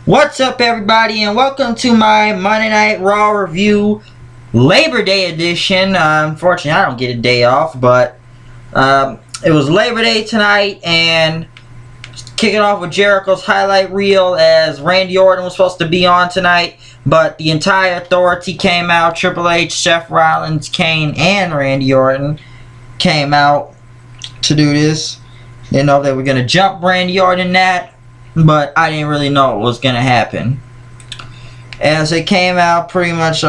What's up, everybody, and welcome to my Monday Night Raw review Labor Day edition. Unfortunately, I don't get a day off, but it was Labor Day tonight, and kicking off with Jericho's highlight reel as Randy Orton was supposed to be on tonight, but the entire authority came out. Triple H, Seth Rollins, Kane, and Randy Orton came out to do this. Didn't know if they were going to jump Randy Orton in that, but I didn't really know what was going to happen. As it came out, pretty much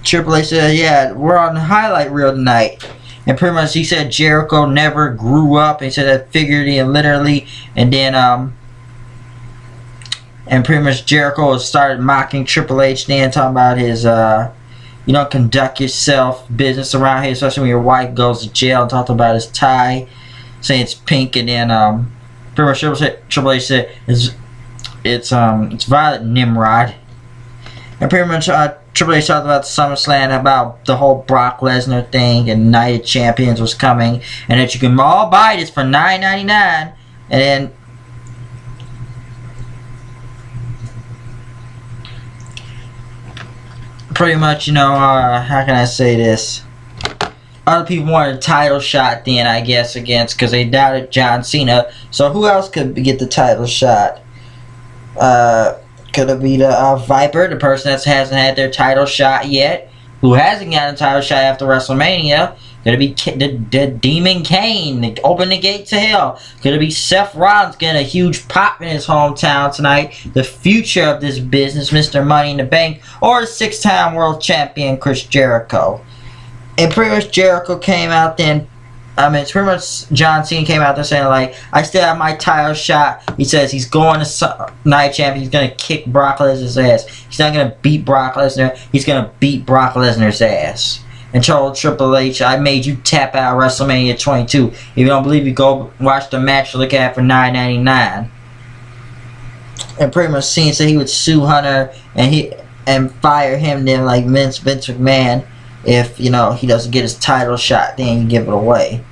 Triple H said, yeah, we're on the highlight reel tonight. And pretty much he said Jericho never grew up. He said that figuratively and literally. And then and pretty much Jericho started mocking Triple H then, talking about his you know, conduct yourself business around here, especially when your wife goes to jail, and talked about his tie, saying it's pink. And then pretty much Triple H said it's Violet Nimrod. And pretty much Triple H talked about the SummerSlam, about the whole Brock Lesnar thing, and Night of Champions was coming, and that you can all buy this for $9.99. And then pretty much, you know, how can I say this? Other people wanted a title shot then, I guess, against, because they doubted John Cena. So who else could get the title shot? Could it be the Viper, the person that hasn't had their title shot yet, who hasn't gotten a title shot after WrestleMania? Could it be the Demon Kane, open the gate to hell? Could it be Seth Rollins getting a huge pop in his hometown tonight? The future of this business, Mr. Money in the Bank, or the 6-time world champion Chris Jericho? And pretty much Jericho came out then. I mean, it's pretty much John Cena came out there saying, like, I still have my title shot. He says he's going to Night Champion. He's going to kick Brock Lesnar's ass. He's not going to beat Brock Lesnar. He's going to beat Brock Lesnar's ass. And told Triple H, I made you tap out WrestleMania 22. If you don't believe me, go watch the match look at for $9.99. And pretty much Cena said he would sue Hunter and fire him then, like Vince McMahon. If, you know, he doesn't get his title shot, then you give it away.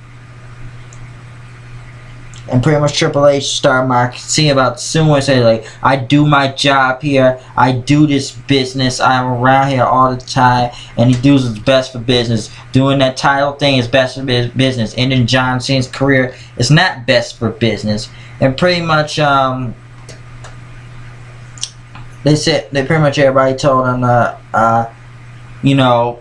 And pretty much Triple H started seeing about suing, saying, like, I do my job here. I do this business. I'm around here all the time. And he does his best for business. Doing that title thing is best for business. Ending John Cena's career is not best for business. And pretty much, they pretty much everybody told him, you know,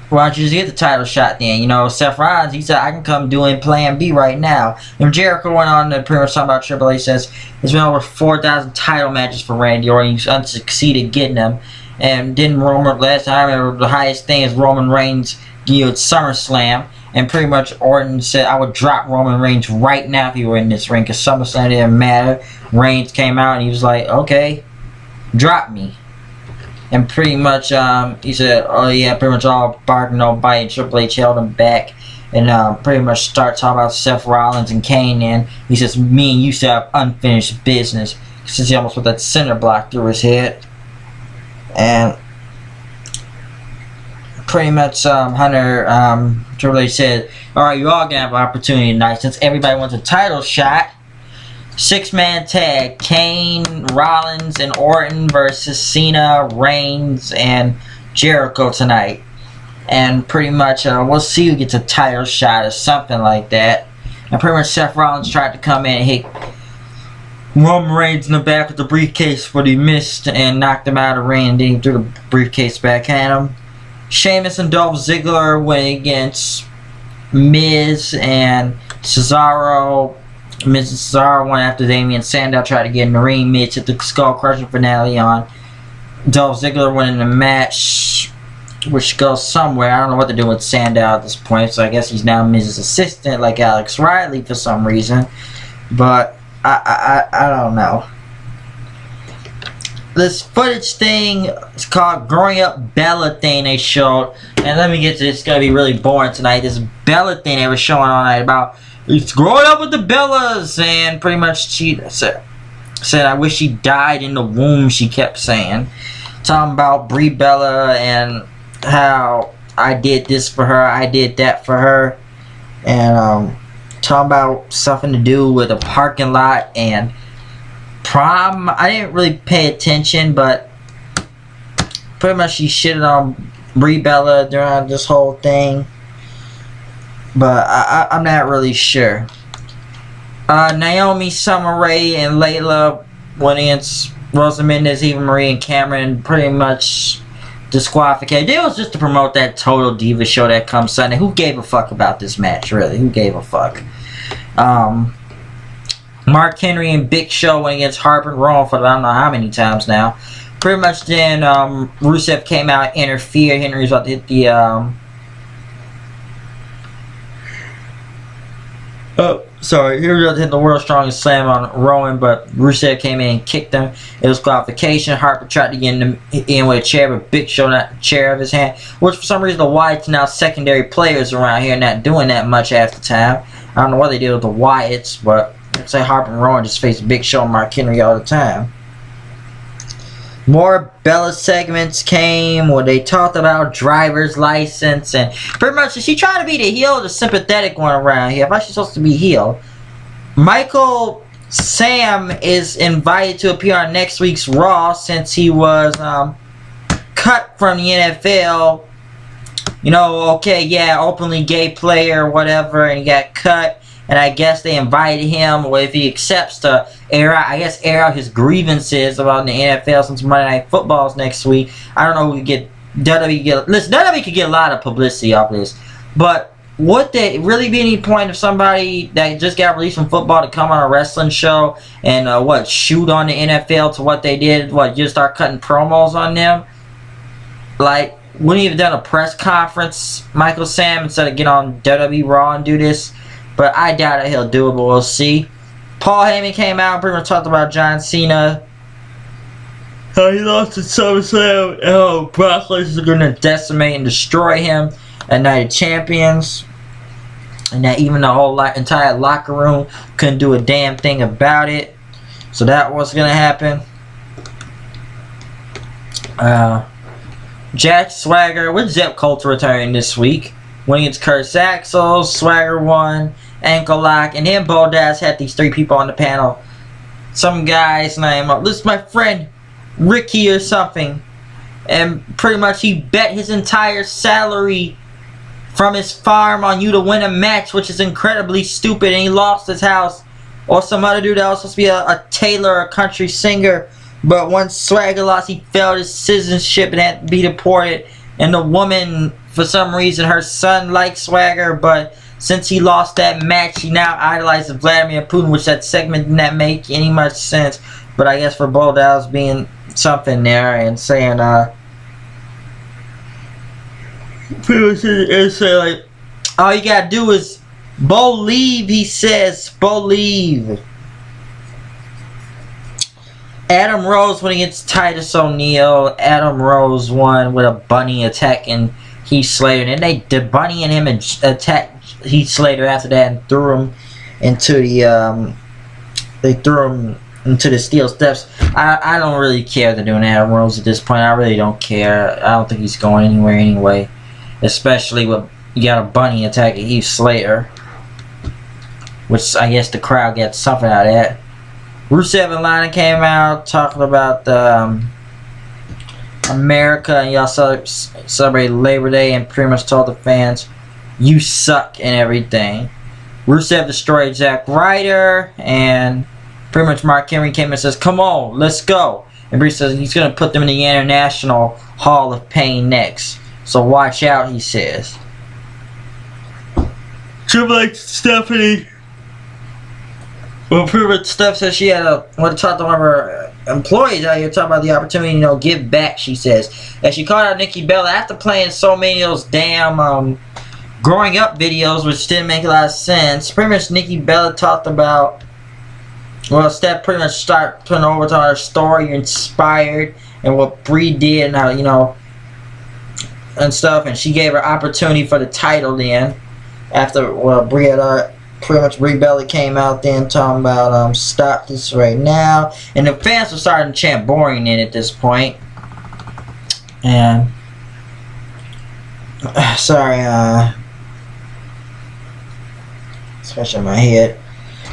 why don't you just get the title shot then? You know, Seth Rollins, he said, I can come doing Plan B right now. And Jericho went on to pretty much talk about Triple H, says, there's been over 4,000 title matches for Randy Orton. He's unsucceeded getting them. And didn't Roman, last time I remember, the highest thing is Roman Reigns, you know, at SummerSlam. And pretty much Orton said, I would drop Roman Reigns right now if he were in this ring, because SummerSlam didn't matter. Reigns came out and he was like, okay, drop me. And pretty much, he said, oh yeah, pretty much all bark, no bite. Triple H held him back. And pretty much start talking about Seth Rollins and Kane. And he says, me and you still have unfinished business. Since he almost put that center block through his head. And pretty much, Hunter, Triple H said, alright, you all gonna have an opportunity tonight. Since everybody wants a title shot. 6-man tag, Kane, Rollins, and Orton versus Cena, Reigns, and Jericho tonight. And pretty much, we'll see who gets a title shot or something like that. And pretty much Seth Rollins tried to come in and hit Roman Reigns in the back with the briefcase, but he missed and knocked him out of the ring, and then he threw the briefcase back at him. Sheamus and Dolph Ziggler went against Miz and Cesaro. Miz and Cesaro won after Damian Sandow tried to get in the ring. Miz hit the skull crushing finale on Dolph Ziggler winning the match, which goes somewhere. I don't know what they're doing with Sandow at this point, so I guess he's now Miz's assistant like Alex Riley for some reason. But I don't know. This footage thing is called Growing Up Bella thing they showed. And let me get to this. It's going to be really boring tonight. This Bella thing they were showing all night about it's growing up with the Bellas, and pretty much she said, I wish she died in the womb, she kept saying. Talking about Brie Bella and how I did this for her, I did that for her. And talking about something to do with a parking lot, and prom. I didn't really pay attention, but pretty much she shitted on Brie Bella during this whole thing. But I'm not really sure. Naomi, Summer Rae, and Layla went against Rosa Mendes, Eva Marie, and Cameron. Pretty much disqualified. It was just to promote that Total Diva show that comes Sunday. Who gave a fuck about this match, really? Who gave a fuck? Mark Henry and Big Show went against Harper and Rowan for I don't know how many times now. Pretty much then Rusev came out, interfered. Henry was about to hit the he was about to hit the world's strongest slam on Rowan, but Rusev came in and kicked him. It was qualification. Harper tried to get in with a chair, but Big Show knocked the chair of his hand. Which for some reason the Wyatts now secondary players around here, not doing that much half the time. I don't know what they did with the Wyatts, but let's say Harper and Rowan just face Big Show and Mark Henry all the time. More Bella segments came where they talked about driver's license and pretty much is she trying to be the heel or the sympathetic one around here? If I she's supposed to be heel. Michael Sam is invited to appear on next week's Raw since he was cut from the NFL. You know, okay, yeah, openly gay player or whatever, and he got cut. And I guess they invited him, or if he accepts to air out his grievances about the NFL since Monday Night Football's next week. I don't know who could get WWE could get a lot of publicity off this. But would there really be any point of somebody that just got released from football to come on a wrestling show and shoot on the NFL to what they did? Just start cutting promos on them? Like, wouldn't he have done a press conference, Michael Sam, instead of get on WWE Raw and do this? But I doubt that he'll do it, but we'll see. Paul Heyman came out and pretty much talked about John Cena. How he lost to SummerSlam. Oh, Brock Lesnar are going to decimate and destroy him at Night of Champions. And that even the whole entire locker room couldn't do a damn thing about it. So that was going to happen. Jack Swagger with Zep Coulter returning this week. Went against Curtis Axel. Swagger won. Ankle lock. And then Bo Dallas had these three people on the panel. Some guy's name. This is my friend Ricky or something. And pretty much he bet his entire salary from his farm on you to win a match, which is incredibly stupid. And he lost his house. Or some other dude that was supposed to be a tailor, a country singer. But once Swagger lost, he failed his citizenship and had to be deported. And the woman, for some reason, her son likes Swagger, but since he lost that match, he now idolizes Vladimir Putin, which that segment did not make any much sense. But I guess for Bo Dallas being something there and saying, like, all you gotta do is believe, he says, believe. Adam Rose went against Titus O'Neil. Adam Rose won with a bunny attacking Heath Slater. And they did bunny and him attacked Heath Slater after that and threw him into the into the steel steps. I don't really care they're doing Adam Rose at this point. I really don't care. I don't think he's going anywhere anyway. Especially with you got a bunny attacking Heath Slater. Which I guess the crowd gets something out of that. Rusev and Lana came out talking about America, and y'all celebrated Labor Day and pretty much told the fans, you suck and everything. Rusev destroyed Zack Ryder, and pretty much Mark Henry came and says, come on, let's go. And Bruce says he's going to put them in the International Hall of Pain next. So watch out, he says. Triple H Stephanie. Well, pretty much Steph says she had to talk to one of her employees out here talking about the opportunity, give back, she says. And she called out Nikki Bella after playing so many of those damn growing up videos, which didn't make a lot of sense. Pretty much Nikki Bella talked about, well, Steph pretty much started putting over to her story, inspired, and what Brie did, and how, and stuff. And she gave her opportunity for the title then, after, Brie had pretty much Brie Bella came out then talking about stop this right now, and the fans were starting to chant boring in at this point. And sorry, scratching my head.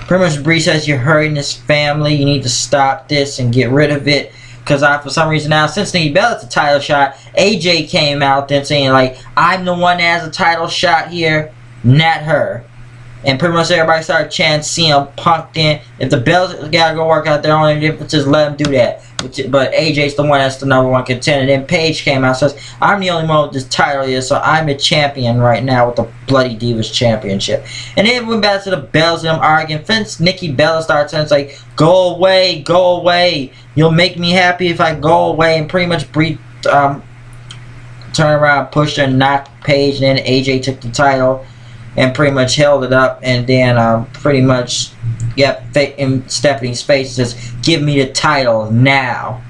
Pretty much Bree says you're hurting this family. You need to stop this and get rid of it. Because for some reason now, since Nikki Bella's a title shot, AJ came out then saying like, I'm the one that has a title shot here, not her. And pretty much everybody started chanting CM Punk then. If the Bellas gotta go work out their own differences, let them do that. But AJ's the one that's the #1 contender. Then Paige came out and says, I'm the only one with this title here, so I'm a champion right now with the Bloody Divas Championship. And then went back to the Bellas and them arguing. Since Nikki Bella started saying, it's like, go away, go away. You'll make me happy if I go away. And pretty much Brie turned around, pushed her, and knocked Paige. And then AJ took the title and pretty much held it up, and then pretty much got in Stephanie's face and says, give me the title now.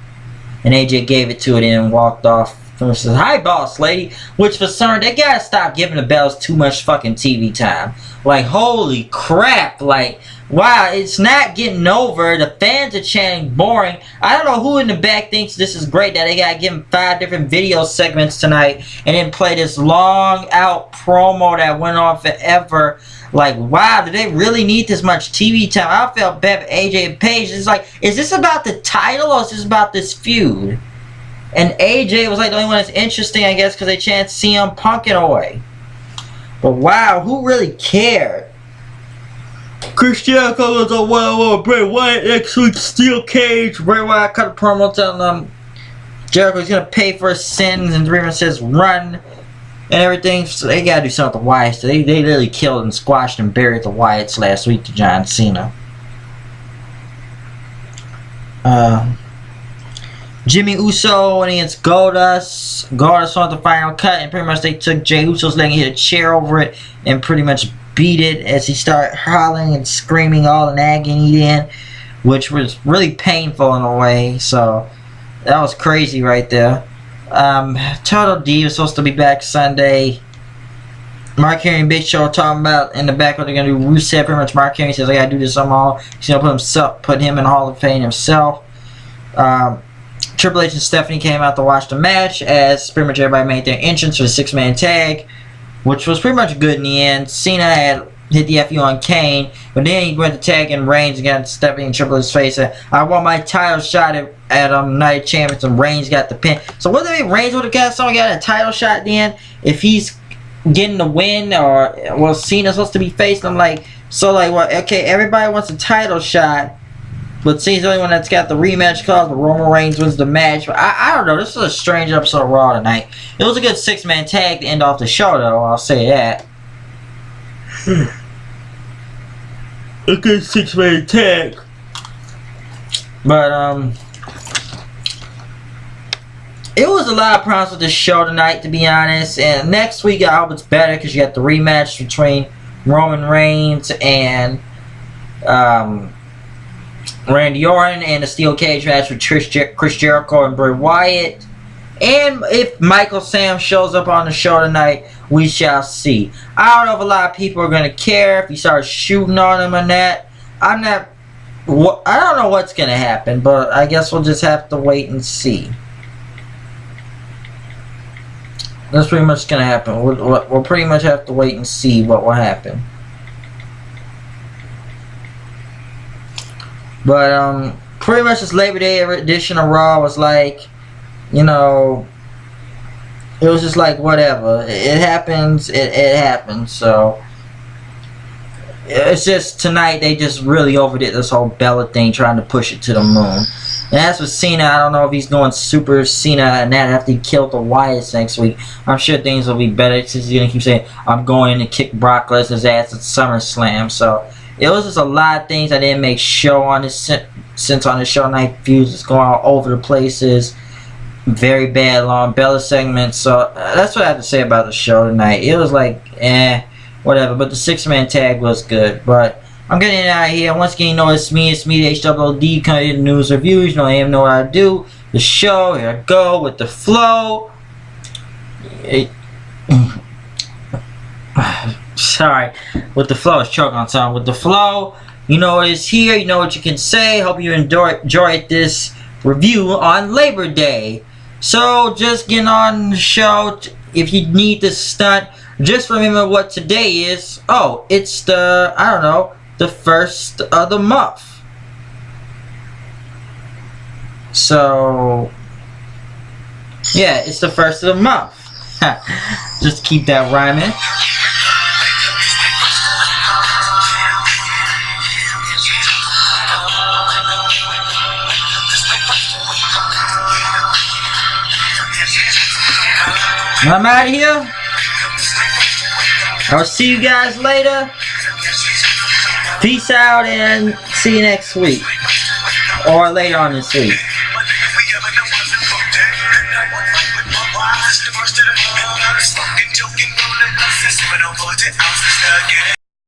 And AJ gave it to her and walked off. And says, hi boss lady. Which for some, they gotta stop giving the Bellas too much fucking TV time. Like, holy crap. Like, wow, it's not getting over. The fans are chanting boring. I don't know who in the back thinks this is great that they gotta give them 5 different video segments tonight and then play this long out promo that went on forever. Like, wow, do they really need this much TV time? I felt bad for AJ and Paige. It's like, is this about the title or is this about this feud? And AJ was like the only one that's interesting, I guess, because they chant CM Punk in a way. But wow, who really cared? Chris Jericho was on one-on-one Bray Wyatt next week. Steel Cage. Bray Wyatt cut a promo telling them Jericho's gonna pay for his sins, and Dreamer says run and everything. So they gotta do something with the Wyatts. They literally killed and squashed and buried the Wyatts last week to John Cena. Jimmy Uso went against Goldust. Goldust won the final cut, and pretty much they took Jey Uso's leg and hit a chair over it and pretty much beat it as he started howling and screaming all in agony then, which was really painful in a way. So that was crazy right there. Total D was supposed to be back Sunday. Mark Henry and Big Show are talking about in the back what they're gonna do. Rusev, pretty much Mark Henry says I gotta do this somehow. He's gonna put him in the Hall of Fame himself. Triple H and Stephanie came out to watch the match as pretty much everybody made their entrance for the 6-man tag, which was pretty much good in the end. Cena had hit the FU on Kane, but then he went to tag in Reigns against Stephanie and Triple H's face. I want my title shot at Night of Champions, and Reigns got the pin. So what if Reigns would have got a title shot at the end if he's getting the win, or well, Cena's supposed to be facing him? Like, so like, well, okay, everybody wants a title shot, but Cena's the only one that's got the rematch clause, but Roman Reigns wins the match. But I don't know. This was a strange episode of Raw tonight. It was a good 6-man tag to end off the show, though. I'll say that. A good 6-man tag. But, it was a lot of problems with the show tonight, to be honest. And next week, I hope it's better because you got the rematch between Roman Reigns and, Randy Orton, and a steel cage match with Chris Jericho and Bray Wyatt. And if Michael Sam shows up on the show tonight, we shall see. I don't know if a lot of people are going to care if he starts shooting on him and that. I don't know what's going to happen, but I guess we'll just have to wait and see. That's pretty much going to happen. We'll pretty much have to wait and see what will happen. But, pretty much this Labor Day edition of Raw was like, you know, it was just like, whatever. It happens, it happens, so. It's just, tonight, they just really overdid this whole Bella thing, trying to push it to the moon. And as for Cena, I don't know if he's going Super Cena and that after he killed the Wyatts next week. I'm sure things will be better, since he's going to keep saying, I'm going in to kick Brock Lesnar's ass at SummerSlam, so. It was just a lot of things I didn't make show on this, since on the show night feuds is going all over the places. Very bad long Bella segments. So that's what I have to say about the show tonight. It was like, whatever. But the 6-man tag was good. But I'm getting out of here. Once again, you know it's me, the HWD, coming in news reviews. You know I am know what I do. The show, here I go with the flow. Sorry, with the flow, it's choking on something. With the flow, you know what is here, you know what you can say. Hope you enjoyed this review on Labor Day. So, just getting on the show. If you need this stunt, just remember what today is. Oh, it's the, I don't know, the first of the month. So, yeah, it's the first of the month. Just keep that rhyming. I'm out of here. I'll see you guys later. Peace out and see you next week. Or later on this week. Joking, rolling,